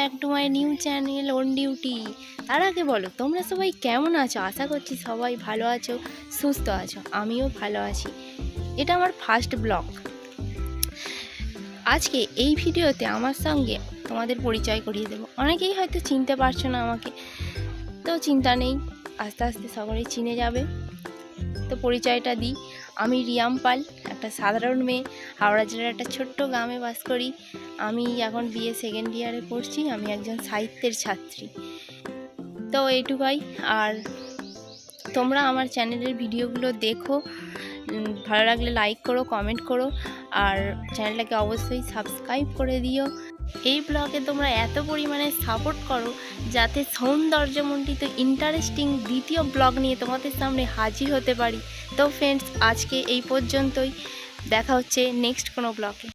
Back to my new channel on duty. তার আগে বলো তোমরা সবাই কেমন আছো? আশা করছি সবাই ভালো আছো, সুস্থ আছো। আমিও ভালো আছি। এটা আমার ফার্স্ট ব্লগ। আজকে এই ভিডিওতে আমার সঙ্গে তোমাদের পরিচয় করিয়ে দেবো। অনেকেই হয়তো চিনতে পারছো না আমাকে, তো চিন্তা নেই, আস্তে আস্তে সকলেই চিনে যাবে। তো পরিচয়টা দিই, আমি রিয়াম পাল, একটা সাধারণ মেয়ে, হাওড়া জেলার একটা ছোট্ট গ্রামে বাস করি। আমি এখন বিএ সেকেন্ড ইয়ারে পড়ছি। আমি একজন সাহিত্যের ছাত্রী। তো এইটুকুই। আর তোমরা আমার চ্যানেলের ভিডিওগুলো দেখো, ভালো লাগলে লাইক করো, কমেন্ট করো, আর চ্যানেলটাকে অবশ্যই সাবস্ক্রাইব করে দিও। এই ব্লগে তোমরা এত পরিমাণে সাপোর্ট করো যাতে সৌন্দর্যমণ্ডিত ইন্টারেস্টিং দ্বিতীয় ব্লগ নিয়ে তোমাদের সামনে হাজির হতে পারি। তো ফ্রেন্ডস, আজকে এই পর্যন্তই। দেখা হচ্ছে নেক্সট কোনো ব্লগে।